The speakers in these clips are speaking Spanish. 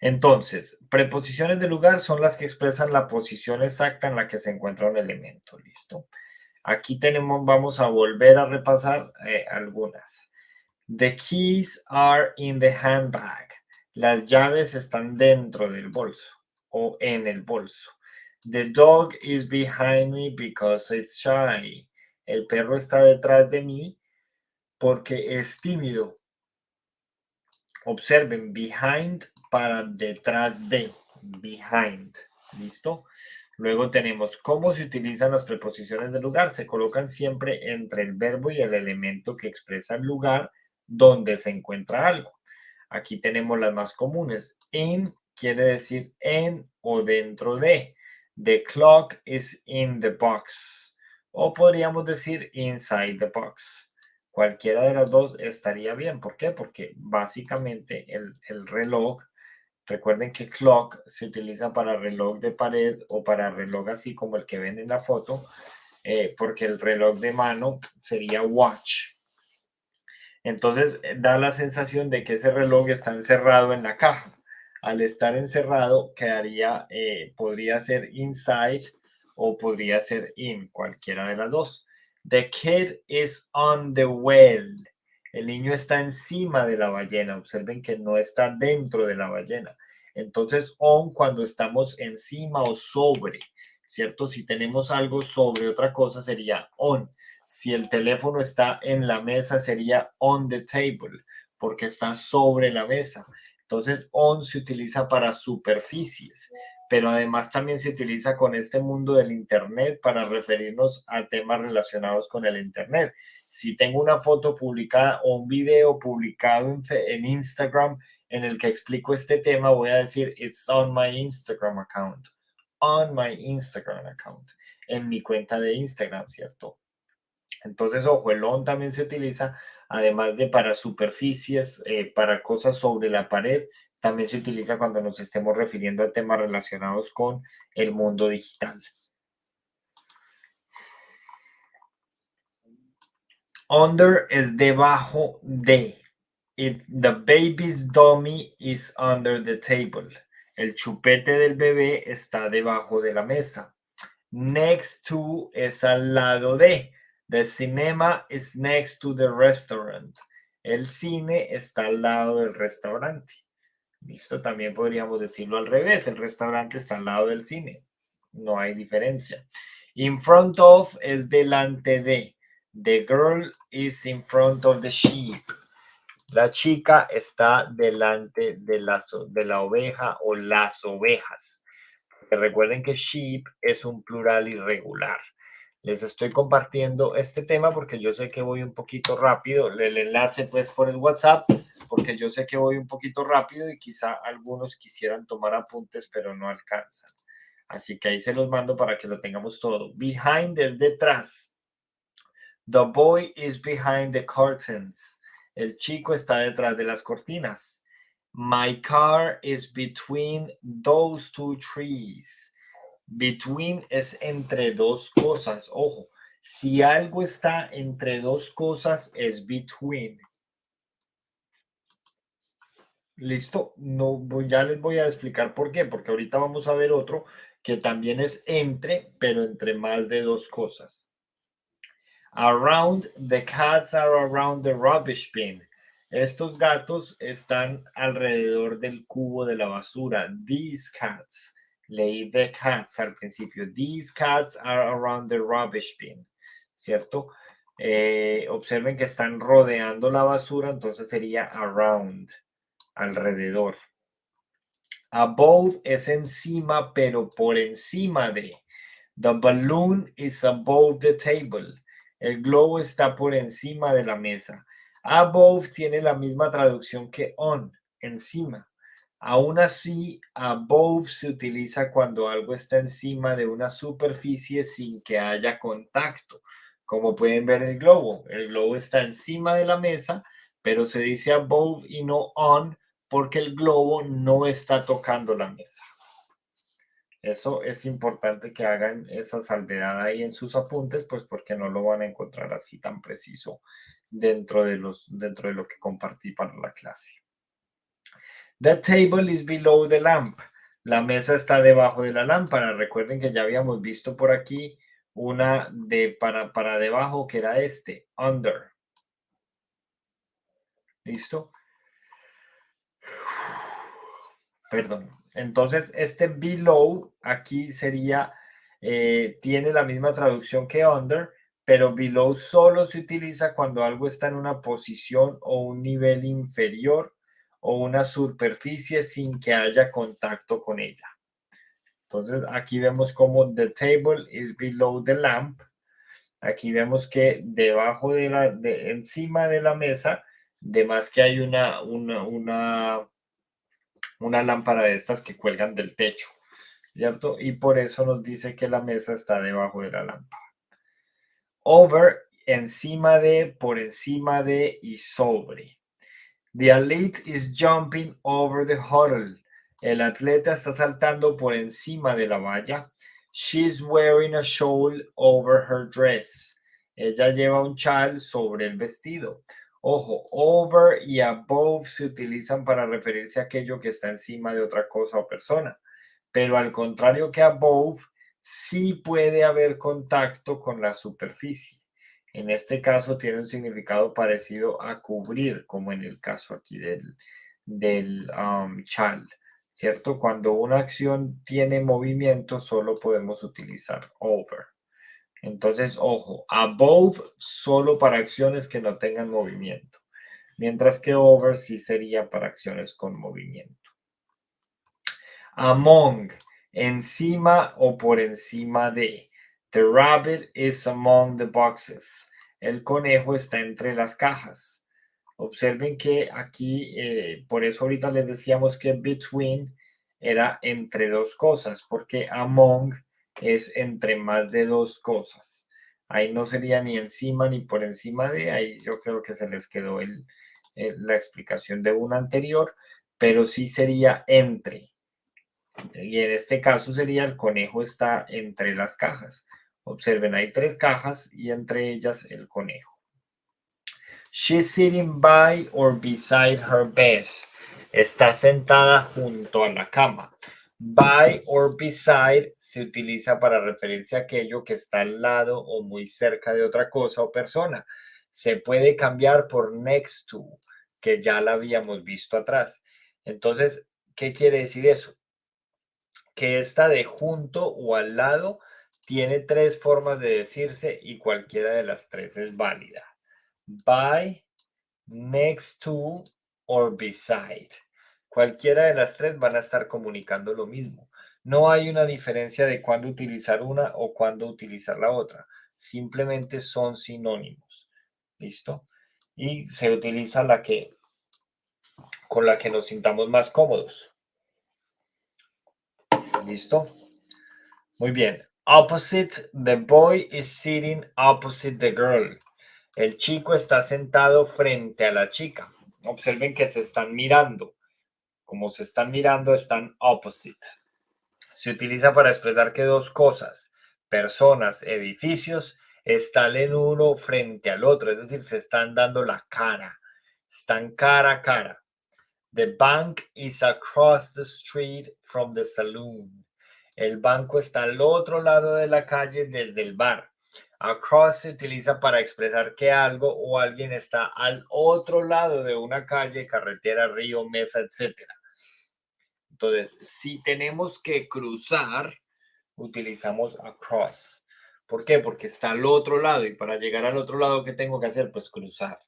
Entonces, preposiciones de lugar son las que expresan la posición exacta en la que se encuentra un elemento. ¿Listo? Aquí vamos a volver a repasar algunas. The keys are in the handbag. Las llaves están dentro del bolso o en el bolso. The dog is behind me because it's shy. El perro está detrás de mí porque es tímido. Observen, behind para detrás de. Behind. ¿Listo? Luego tenemos cómo se utilizan las preposiciones de lugar. Se colocan siempre entre el verbo y el elemento que expresa el lugar donde se encuentra algo. Aquí tenemos las más comunes. In quiere decir en o dentro de. The clock is in the box. O podríamos decir inside the box. Cualquiera de las dos estaría bien. ¿Por qué? Porque básicamente el reloj, recuerden que clock se utiliza para reloj de pared o para reloj así como el que ven en la foto, porque el reloj de mano sería watch. Entonces da la sensación de que ese reloj está encerrado en la caja. Al estar encerrado, podría ser inside o podría ser in, cualquiera de las dos. The kid is on the well. El niño está encima de la ballena. Observen que no está dentro de la ballena. Entonces, on cuando estamos encima o sobre, ¿cierto? Si tenemos algo sobre otra cosa sería on. Si el teléfono está en la mesa sería on the table, porque está sobre la mesa. Entonces, on se utiliza para superficies, pero además también se utiliza con este mundo del Internet para referirnos a temas relacionados con el Internet. Si tengo una foto publicada o un video publicado en Instagram en el que explico este tema, voy a decir, it's on my Instagram account. On my Instagram account. En mi cuenta de Instagram, ¿cierto? Entonces, ojo, el on también se utiliza, además de para superficies, para cosas sobre la pared, también se utiliza cuando nos estemos refiriendo a temas relacionados con el mundo digital. Under es debajo de. The baby's dummy is under the table. El chupete del bebé está debajo de la mesa. Next to es al lado de. The cinema is next to the restaurant. El cine está al lado del restaurante. Listo, también podríamos decirlo al revés. El restaurante está al lado del cine. No hay diferencia. In front of es delante de. The girl is in front of the sheep. La chica está delante de la oveja o las ovejas. Recuerden que sheep es un plural irregular. Les estoy compartiendo este tema porque yo sé que voy un poquito rápido. El enlace pues por el WhatsApp porque yo sé que voy un poquito rápido y quizá algunos quisieran tomar apuntes pero no alcanzan. Así que ahí se los mando para que lo tengamos todo. Behind es detrás. The boy is behind the curtains. El chico está detrás de las cortinas. My car is between those two trees. Between es entre dos cosas. Ojo, si algo está entre dos cosas es between. ¿Listo? No, ya les voy a explicar por qué, porque ahorita vamos a ver otro que también es entre, pero entre más de dos cosas. Around, the cats are around the rubbish bin. Estos gatos están alrededor del cubo de la basura. These cats. Leí the cats al principio. These cats are around the rubbish bin. ¿Cierto? Observen que están rodeando la basura, entonces sería around, alrededor. Above es encima, pero por encima de. The balloon is above the table. El globo está por encima de la mesa. Above tiene la misma traducción que on, encima. Aún así, above se utiliza cuando algo está encima de una superficie sin que haya contacto. Como pueden ver el globo está encima de la mesa, pero se dice above y no on porque el globo no está tocando la mesa. Eso es importante que hagan esa salvedad ahí en sus apuntes, pues porque no lo van a encontrar así tan preciso dentro de lo que compartí para la clase. The table is below the lamp. La mesa está debajo de la lámpara. Recuerden que ya habíamos visto por aquí una de para debajo que era under. ¿Listo? Perdón. Entonces, below aquí sería, tiene la misma traducción que under, pero below solo se utiliza cuando algo está en una posición o un nivel inferior o una superficie sin que haya contacto con ella. Entonces, aquí vemos como the table is below the lamp. Aquí vemos que debajo encima de la mesa, de más que hay una lámpara de estas que cuelgan del techo, ¿cierto? Y por eso nos dice que la mesa está debajo de la lámpara. Over, encima de, por encima de y sobre. The athlete is jumping over the hurdle. El atleta está saltando por encima de la valla. She's wearing a shawl over her dress. Ella lleva un chal sobre el vestido. Ojo, over y above se utilizan para referirse a aquello que está encima de otra cosa o persona. Pero al contrario que above, sí puede haber contacto con la superficie. En este caso tiene un significado parecido a cubrir, como en el caso aquí del chal, ¿cierto? Cuando una acción tiene movimiento, solo podemos utilizar over. Entonces, ojo, above solo para acciones que no tengan movimiento, mientras que over sí sería para acciones con movimiento. Among, encima o por encima de. The rabbit is among the boxes. El conejo está entre las cajas. Observen que aquí, por eso ahorita les decíamos que between era entre dos cosas, porque among es entre más de dos cosas. Ahí no sería ni encima ni por encima de, ahí yo creo que se les quedó la explicación de una anterior, pero sí sería entre. Y en este caso sería el conejo está entre las cajas. Observen, hay 3 cajas y entre ellas el conejo. She's sitting by or beside her bed. Está sentada junto a la cama. By or beside se utiliza para referirse a aquello que está al lado o muy cerca de otra cosa o persona. Se puede cambiar por next to, que ya la habíamos visto atrás. Entonces, ¿qué quiere decir eso? Que esta de junto o al lado tiene 3 formas de decirse y cualquiera de las 3 es válida. By, next to or beside. Cualquiera de las 3 van a estar comunicando lo mismo. No hay una diferencia de cuándo utilizar una o cuándo utilizar la otra. Simplemente son sinónimos. ¿Listo? Y se utiliza con la que nos sintamos más cómodos. ¿Listo? Muy bien. Opposite, the boy is sitting opposite the girl. El chico está sentado frente a la chica. Observen que se están mirando. Como se están mirando, están opposite. Se utiliza para expresar que dos cosas, personas, edificios, están en uno frente al otro. Es decir, se están dando la cara. Están cara a cara. The bank is across the street from the saloon. El banco está al otro lado de la calle desde el bar. Across se utiliza para expresar que algo o alguien está al otro lado de una calle, carretera, río, mesa, etc. Entonces, si tenemos que cruzar, utilizamos across. ¿Por qué? Porque está al otro lado y para llegar al otro lado, ¿qué tengo que hacer? Pues cruzar,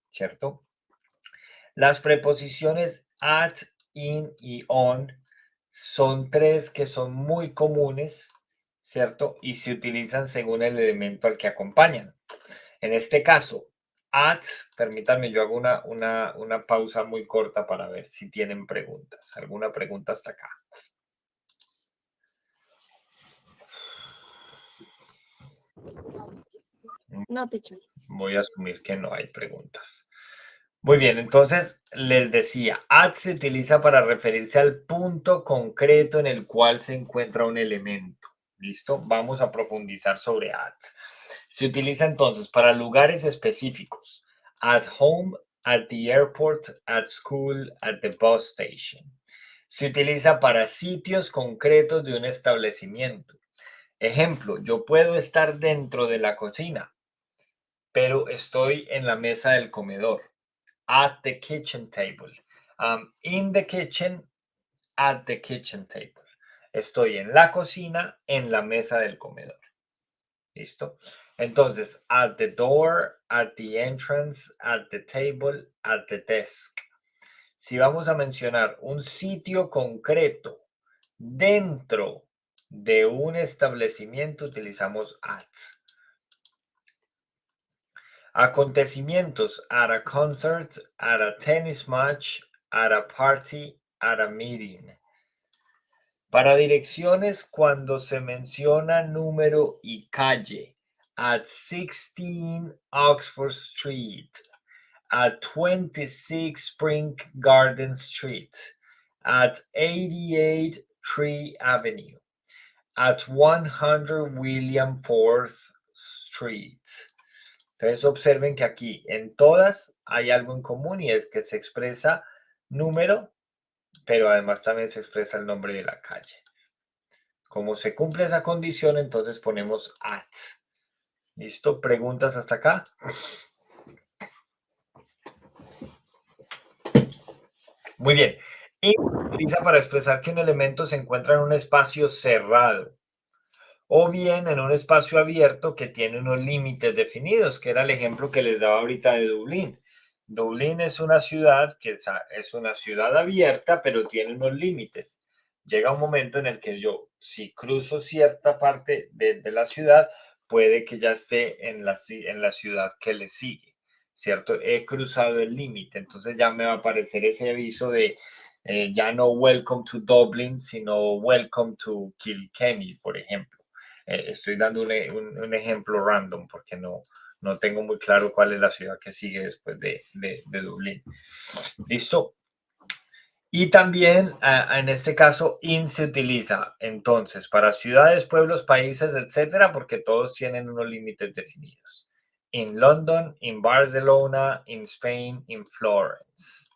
¿cierto? Las preposiciones at, in y on son 3 que son muy comunes, ¿cierto? Y se utilizan según el elemento al que acompañan. En este caso, at, permítanme, yo hago una pausa muy corta para ver si tienen preguntas. ¿Alguna pregunta hasta acá? No, teacher. Voy a asumir que no hay preguntas. Muy bien, entonces les decía, at se utiliza para referirse al punto concreto en el cual se encuentra un elemento. ¿Listo? Vamos a profundizar sobre at. Se utiliza entonces para lugares específicos. At home, at the airport, at school, at the bus station. Se utiliza para sitios concretos de un establecimiento. Ejemplo, yo puedo estar dentro de la cocina, pero estoy en la mesa del comedor. At the kitchen table. In the kitchen, at the kitchen table. Estoy en la cocina, en la mesa del comedor. ¿Listo? Entonces, at the door, at the entrance, at the table, at the desk. Si vamos a mencionar un sitio concreto dentro de un establecimiento, utilizamos at. Acontecimientos: at a concert, at a tennis match, at a party, at a meeting. Para direcciones, cuando se menciona número y calle: at 16 Oxford Street, at 26 Spring Garden Street, at 88 Tree Avenue, at 100 William Fourth Street. Entonces observen que aquí en todas hay algo en común y es que se expresa número, pero además también se expresa el nombre de la calle. Como se cumple esa condición, entonces ponemos at. ¿Listo? ¿Preguntas hasta acá? Muy bien. Y se utiliza para expresar que un elemento se encuentra en un espacio cerrado o bien en un espacio abierto que tiene unos límites definidos, que era el ejemplo que les daba ahorita de Dublín. Dublín es una ciudad que es una ciudad abierta, pero tiene unos límites. Llega un momento en el que yo, si cruzo cierta parte de la ciudad, puede que ya esté en la ciudad que le sigue, ¿cierto? He cruzado el límite, entonces ya me va a aparecer ese aviso de ya no welcome to Dublin, sino welcome to Kilkenny, por ejemplo. Estoy dando un ejemplo random porque no tengo muy claro cuál es la ciudad que sigue después de Dublín. ¿Listo? Y también en este caso in se utiliza entonces para ciudades, pueblos, países, etcétera, porque todos tienen unos límites definidos. In London, in Barcelona, in Spain, in Florence,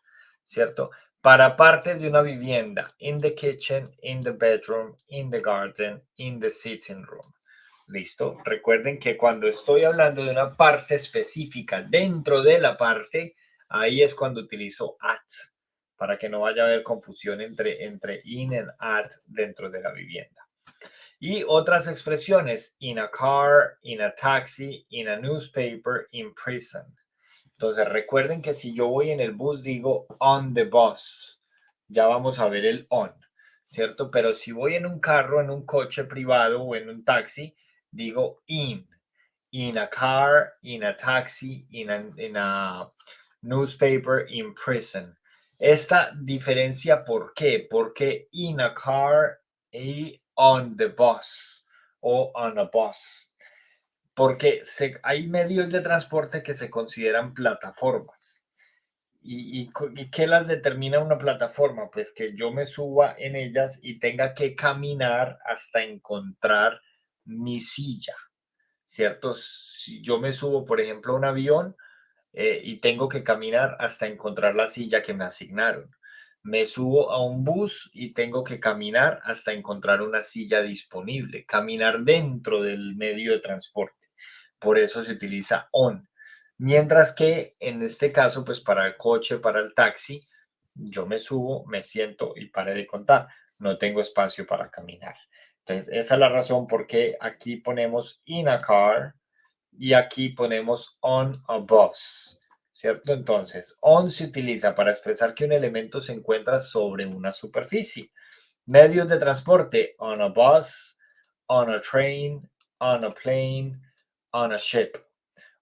¿cierto? Para partes de una vivienda: in the kitchen, in the bedroom, in the garden, in the sitting room. ¿Listo? Recuerden que cuando estoy hablando de una parte específica dentro de la parte, ahí es cuando utilizo at, para que no vaya a haber confusión entre in and at dentro de la vivienda. Y otras expresiones: in a car, in a taxi, in a newspaper, in prison. Entonces recuerden que si yo voy en el bus digo on the bus, ya vamos a ver el on, ¿cierto? Pero si voy en un carro, en un coche privado o en un taxi, digo in a car, in a taxi, in a newspaper, in prison. Esta diferencia, ¿por qué? Porque in a car y on the bus o on a bus. Porque hay medios de transporte que se consideran plataformas. ¿Y qué las determina una plataforma? Pues que yo me suba en ellas y tenga que caminar hasta encontrar mi silla, ¿cierto? Si yo me subo, por ejemplo, a un avión y tengo que caminar hasta encontrar la silla que me asignaron. Me subo a un bus y tengo que caminar hasta encontrar una silla disponible, caminar dentro del medio de transporte. Por eso se utiliza on. Mientras que en este caso, pues para el coche, para el taxi, yo me subo, me siento y pare de contar. No tengo espacio para caminar. Entonces, esa es la razón por qué aquí ponemos in a car y aquí ponemos on a bus, ¿cierto? Entonces, on se utiliza para expresar que un elemento se encuentra sobre una superficie. Medios de transporte: on a bus, on a train, on a plane, on a ship.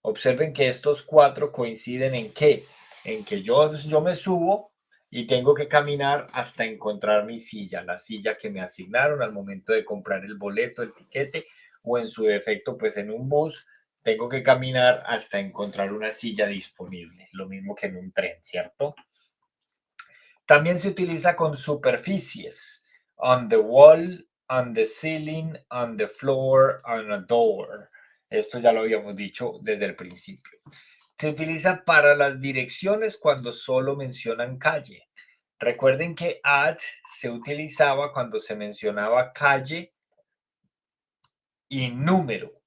Observen que estos cuatro coinciden en qué, en que yo me subo y tengo que caminar hasta encontrar mi silla, la silla que me asignaron al momento de comprar el boleto, el tiquete, o en su defecto, pues en un bus, tengo que caminar hasta encontrar una silla disponible, lo mismo que en un tren, ¿cierto? También se utiliza con superficies: on the wall, on the ceiling, on the floor, on a door. Esto ya lo habíamos dicho desde el principio. Se utiliza para las direcciones cuando solo mencionan calle. Recuerden que at se utilizaba cuando se mencionaba calle y número.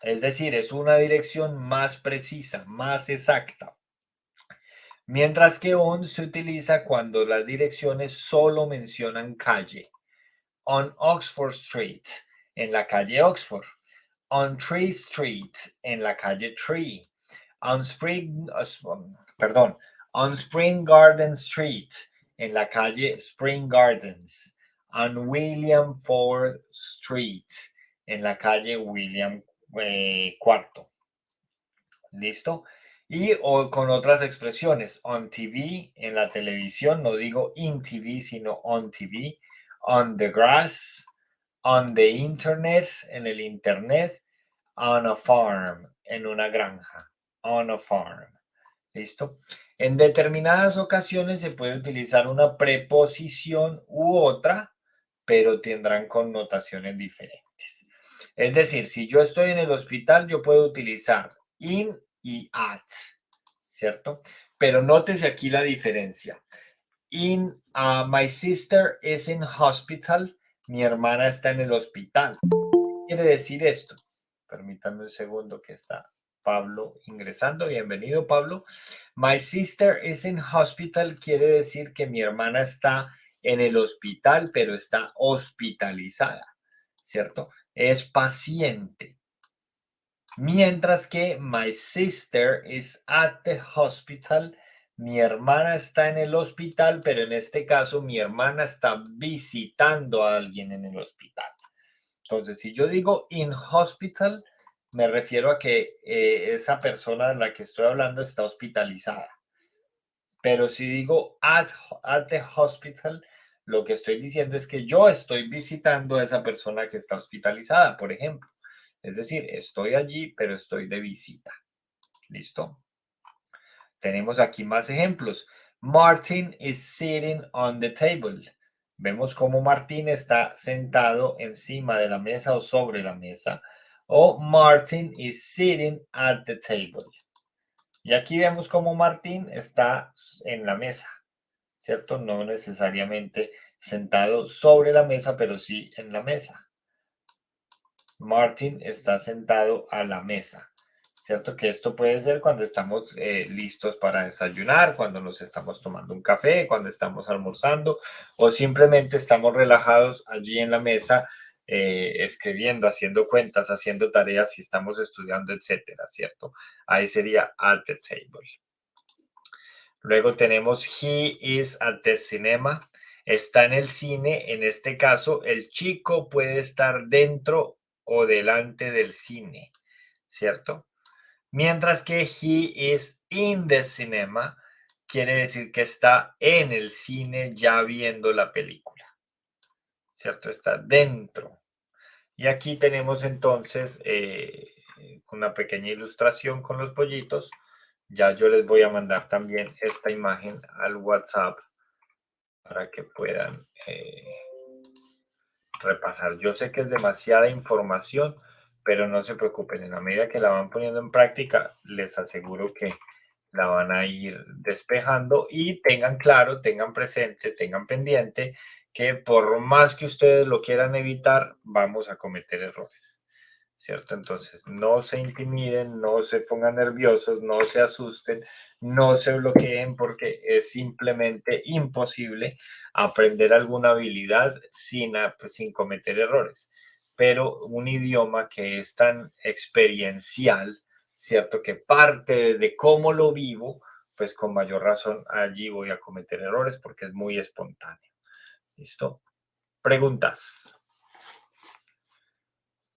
Es decir, es una dirección más precisa, más exacta. Mientras que on se utiliza cuando las direcciones solo mencionan calle. On Oxford Street, en la calle Oxford. On Tree Street, en la calle Tree. On on Spring Garden Street, en la calle Spring Gardens. On William Ford Street, en la calle William IV. ¿Listo? Y o con otras expresiones, on TV, en la televisión, no digo in TV, sino on TV, on the grass, on the internet, en el internet, on a farm, en una granja, on a farm. ¿Listo? En determinadas ocasiones se puede utilizar una preposición u otra, pero tendrán connotaciones diferentes. Es decir, si yo estoy en el hospital, yo puedo utilizar in y at, ¿cierto? Pero nótese aquí la diferencia. My sister is in hospital. Mi hermana está en el hospital. ¿Qué quiere decir esto? Permítanme un segundo que está Pablo ingresando. Bienvenido, Pablo. My sister is in hospital quiere decir que mi hermana está en el hospital, pero está hospitalizada, ¿cierto? Es paciente. Mientras que my sister is at the hospital, mi hermana está en el hospital, pero en este caso mi hermana está visitando a alguien en el hospital. Entonces, si yo digo in hospital, me refiero a que esa persona de la que estoy hablando está hospitalizada. Pero si digo at the hospital, lo que estoy diciendo es que yo estoy visitando a esa persona que está hospitalizada, por ejemplo. Es decir, estoy allí, pero estoy de visita. ¿Listo? Tenemos aquí más ejemplos. Martin is sitting on the table. Vemos cómo Martín está sentado encima de la mesa o sobre la mesa. O Martin is sitting at the table. Y aquí vemos cómo Martín está en la mesa, ¿cierto? No necesariamente sentado sobre la mesa, pero sí en la mesa. Martin está sentado a la mesa, ¿cierto? Que esto puede ser cuando estamos listos para desayunar, cuando nos estamos tomando un café, cuando estamos almorzando o simplemente estamos relajados allí en la mesa escribiendo, haciendo cuentas, haciendo tareas y estamos estudiando, etcétera, ¿cierto? Ahí sería at the table. Luego tenemos he is at the cinema. Está en el cine. En este caso, el chico puede estar dentro o delante del cine, ¿cierto? Mientras que he is in the cinema quiere decir que está en el cine ya viendo la película, ¿cierto? Está dentro. Y aquí tenemos entonces una pequeña ilustración con los pollitos. Ya yo les voy a mandar también esta imagen al WhatsApp para que puedan repasar. Yo sé que es demasiada información, pero no se preocupen, en la medida que la van poniendo en práctica, les aseguro que la van a ir despejando y tengan claro, tengan presente, tengan pendiente que por más que ustedes lo quieran evitar, vamos a cometer errores, ¿cierto? Entonces, no se intimiden, no se pongan nerviosos, no se asusten, no se bloqueen porque es simplemente imposible aprender alguna habilidad sin cometer errores. Pero un idioma que es tan experiencial, ¿cierto? Que parte desde cómo lo vivo, pues con mayor razón allí voy a cometer errores porque es muy espontáneo. ¿Listo? Preguntas.